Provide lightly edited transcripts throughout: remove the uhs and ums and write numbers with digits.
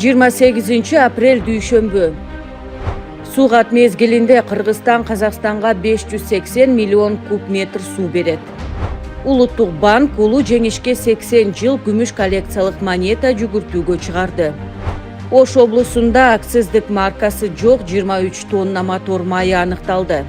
28 апрель дүйшөмбү. Сугат мезгилинде Кыргызстан Казакстанга 580 миллион куб метр суу берет. Улуттук банк улуу жеңишке 80 жыл күмүш коллекциялык монета жүгүртүүгө чыгарды. Ош облусунда акциздик маркасы жок 23 тонна мотор майы аныкталды.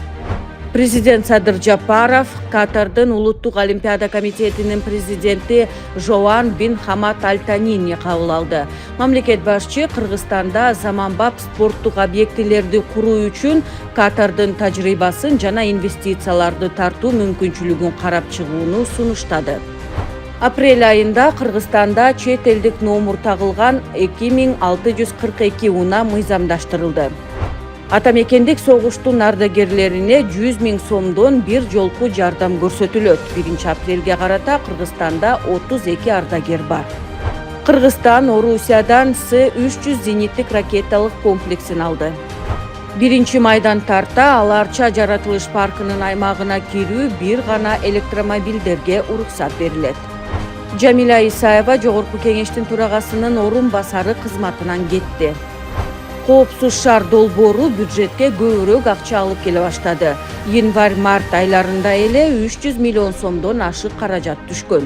Президент Садыр Жапаров Катардын улуттук олимпиада комитетинин президенти Жоан бин Хамад Аль Танини кабыл алды. Мамлекет башчы Кыргызстанда заманбап спорттук объектилерди куруу үчүн Катардын тажрыйбасын жана инвестицияларды тартуу мүмкүнчүлүгүн карап чыгууну сунуштады. Апрель айында Кыргызстанда чет элдик номур тагылган 2642 унаа мыйзамдаштырылды. Атамекендик согуштун ардагерлерине 100 000 сомдон бир жолку жардам көрсөтүлөт. 1 апрелге карата Кыргызстанда 32 ардагер бар. Кыргызстан Орусиядан С-300 зениттик ракеталык комплексин алды. 1 майдан тарта Аларча жаратылыш паркынын аймагына кирүү бир гана электромобилдерге уруксат берилет. Жамиля Исаева Жогорку кеңештин төрагасынын орун басары кызматынан кетти. Коопсуз шаар долбоору бюджетке көбүрөөк акча алып келе баштады. Январь-март айларында эле 300 миллион сомдон ашык каражат түшкөн.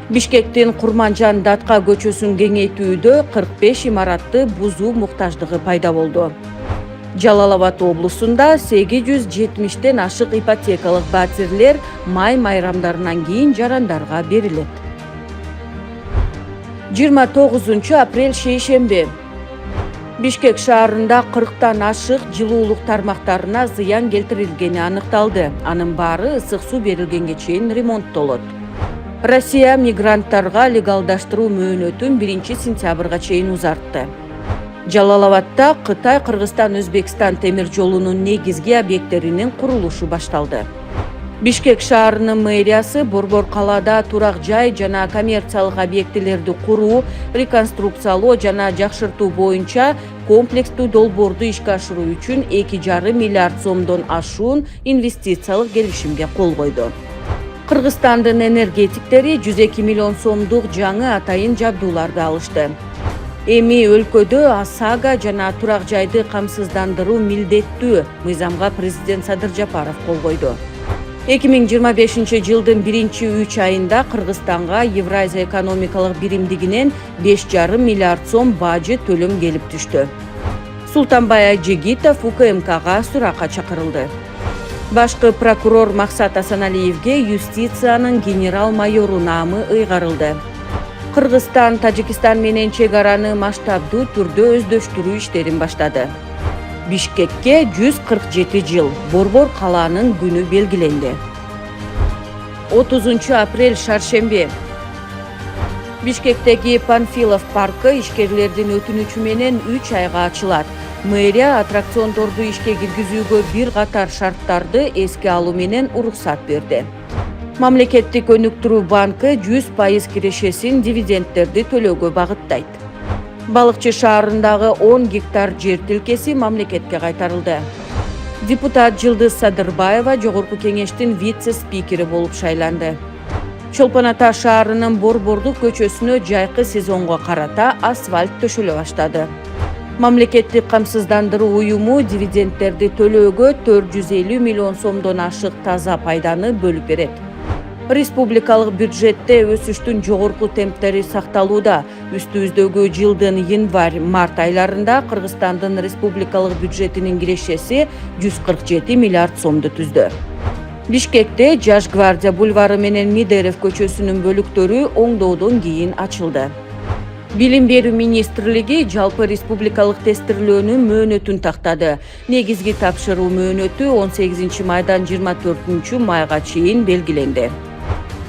Бишкектин Курманжан Датка көчөсүн кеңейтүүдө 45 имаратты бузуу муктаждыгы пайда болду. Жалал Абад облусунда 870ден ашык ипотекалык батирлер май майрамдарынан кийин жарандарга берилет. 29 апрель шейшемби. Бишкек шаарында 40тан ашык жылуулук тармактарына зыян келтирилгени аныкталды. Анын баары ысык суу берилгенге чейин ремонттолот. Россия мигранттарга легалдаштыруу мөөнөтүн 1 сентябрга чейин узартты. Жалал Абадта Кытай-Кыргызстан-Өзбекстан темир жолунун негизги объекттеринин курулушу башталды. Бишкек шаарынын мэриясы Борбор калаада турак жай жана коммерциялык объектилерди куруу, реконструкциялоо жана жакшыртуу боюнча комплекстүү долбоорду ишке ашыруу үчүн 2,5 миллиард сомдон ашуун инвестициялык келишимге кол койду. Кыргызстандын энергетиктери 102 миллион сомдук жаңы атайын жабдууларды алышты. Эми өлкөдө ОСАГО жана турак жайды камсыздандыруу милдеттүү мыйзамга президент Садыр Жапаров кол койду. 2025 жылдын 1-3 айында Кыргызстанга Евразия экономикалык биримдигинен 5,5 миллиард сом бажы төлөм келип түштү. Султанбай Айжегитов УКМКга суракка чакырылды. Башкы прокурор Максат Асаналиевге юстициянын генерал-майору наамы ыйгарылды. Кыргызстан Тажикстан менен чек араны масштабдуу түрдө өздөштүрүү иштерин баштады. Бишкекке 147 жыл Борбор калаанын күнү белгиленди. 30 апрель шаршемби. Бишкектеги Панфилов паркы ишкерлердин өтүнүчү менен 3 айга ачылат. Мэрия аттракциондорду ишке киргизүүгө бир катар шарттарды эске алуу менен уруксат берди. Мамлекеттик өнүктүрүү банкы 100% кирешесин дивидендтерди төлөөгө багыттайт. Балыкчы шаарындагы 10 гектар жер тилкеси мамлекетке кайтарылды. Депутат Жылдыз Садырбаева Жогорку кеңештин вице-спикери болуп шайланды. Чолпон Ата шаарынын Борбордук көчөсүнө жайкы сезонго карата асфальт төшөлө баштады. Мамлекеттик камсыздандыруу уюму дивидендтерди төлөөгө 450 миллион сомдон ашык таза пайданы бөлүп берет. Республикалык бюджетте өсүштүн жогорку темптери сакталууда. Үстүбүздөгү жылдын январь-март айларында Кыргызстандын республикалык бюджетинин кирешеси 147 миллиард сомду түздү. Бишкекте Жаш гвардия бульвары менен Мидерев көчөсүнүн бөлүктөрү оңдоодон кийин ачылды. Билим берүү министрлиги жалпы республикалык тестирлөөнүн мөөнөтүн тактады. Негизги тапшыруу мөөнөтү 18 майдан 24 майга чейин белгиленди.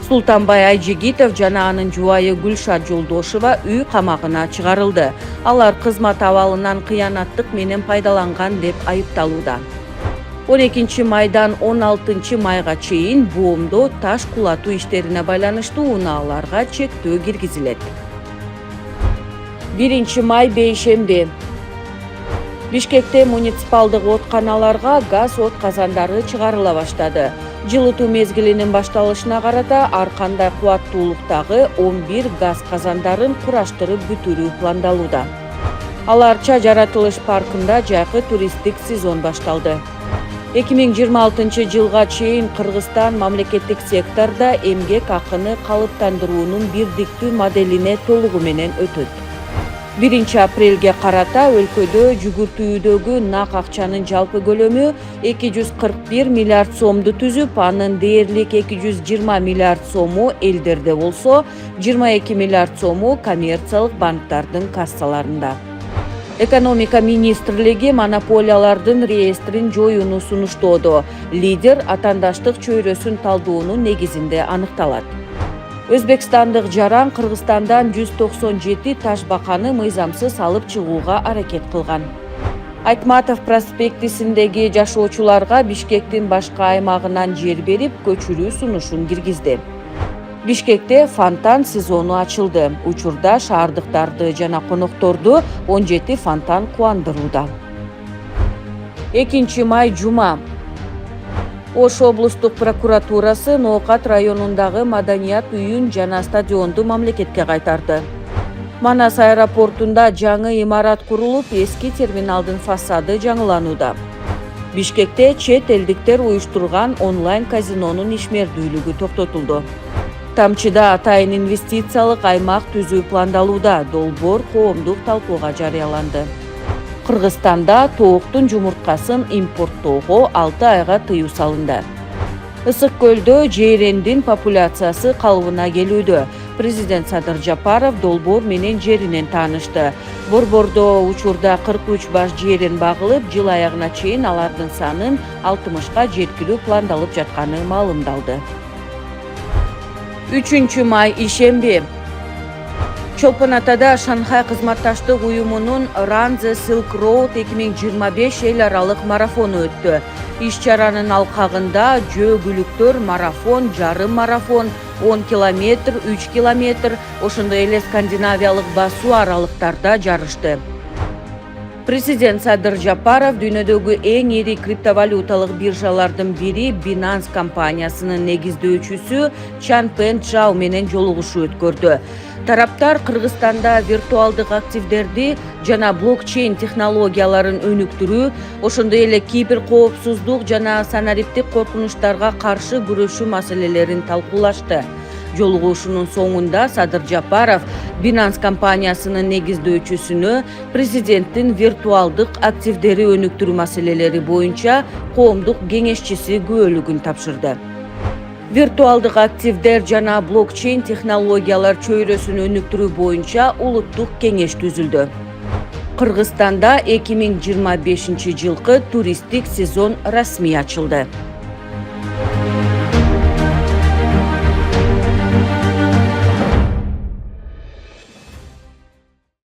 Султанбай Айжегитов жана анын жубайы Гүлшат Жолдошова үй камагына чыгарылды. Алар кызмат абалынан кыянаттык менен пайдаланган деп айыпталууда. 12 майдан 16 майга чейин боомдо таш кулатуу иштерине байланыштуу унааларга чектөө киргизилет. 1 май бейшемби. Бишкекте муниципалдык отканаларга газ от казандары чыгарыла баштады. Жылытуу мезгилинин башталышына карата ар кандай кубаттуулуктагы 11 газ казандарын кураштырып бүтүрүү пландалууда. Аларча жаратылыш паркында жайкы туристтик сезон башталды. 2026 жылга чейин Кыргызстан мамлекеттик секторда эмгек акыны калыптандыруунун бирдиктүү моделине толугу менен өтөт. 1 апрелге карата өлкөдө жүгүртүүдөгү нак акчанын жалпы көлөмү 241 миллиард сомду түзүп, анын дээрлик 220 миллиард сому элдерде болсо, 22 миллиард сому коммерциялык банктардын кассаларында. Экономика министрлиги монополиялардын реестрин жоюуну сунуштоодо. Лидер атандаштык чөйрөсүн талдоонун негизинде аныкталат. Өзбекстандык жаран Кыргызстандан 197 таш баканы мыйзамсыз алып чыгууга аракет кылган. Айтматов проспектисиндеги жашоочуларга Бишкектин башка аймагынан жер берип, көчүрүү сунушун киргизди. Бишкекте фонтан сезону ачылды. Учурда шаардыктарды жана конокторду 17 фонтан кубандырууда. 2 май жума. Ош облустук прокуратурасы Ноокат районундагы маданият үйүн жана стадионду мамлекетке кайтарды. Манас аэропортунда жаңы имарат курулуп, эски терминалдын фасады жаңыланууда. Бишкекте чет элдиктер уюштурган онлайн казинонун ишмердүүлүгү токтотулду. Тамчыда атайын инвестициялык аймак түзүү пландалууда. Долбоор коомдук талкууга жарыяланды. Кыргызстанда тооктун жумурткасын импорттоого 6 айга тыюу салынды. Ысык көлдө жээрендин популяциясы калыбына келүүдө. Президент Садыр Жапаров долбоор менен жеринен таанышты. Борбордо учурда 43 баш жерен багылып, жыл аягына чейин алардын санын 60га жеткирүү пландалып жатканы маалымдалды. 3 май ишемби. Чолпон Атада Шанхай кызматташтык уюмунун Run the Silk Road 2025 эл аралык марафону өттү. Иш-чаранын алкагында жөөгүлүктөр марафон, жарым марафон, 10 километр, 3 километр, ошондой эле скандинавиялык басуу аралыктарда жарышты. Президент Садыр Жапаров дүйнөдөгү эң ири криптовалюталык биржалардын бири Binance компаниясынын негиздөөчүсү Чанпен Чжао менен жолугушуу өткөрдү. Тараптар Кыргызстанда виртуалдык активдерди жана блокчейн технологияларын өнүктүрүү, ошондой эле киберкоопсуздук жана санариптик коркунучтарга каршы күрөшүү маселелерин талкуулашты. Жолугушуунун соңунда Садыр Жапаров Binance компаниясынын негиздөөчүсүнө президенттин виртуалдык активдери өнүктүрүү маселелери боюнча коомдук кеңешчиси күбөлүгүн тапшырды. Виртуалдык активдер жана блокчейн технологиялар чөйрөсүн өнүктүрүү боюнча улуттук кеңеш түзүлдү. Кыргызстанда 2025 жылкы туристтик сезон расмий ачылды.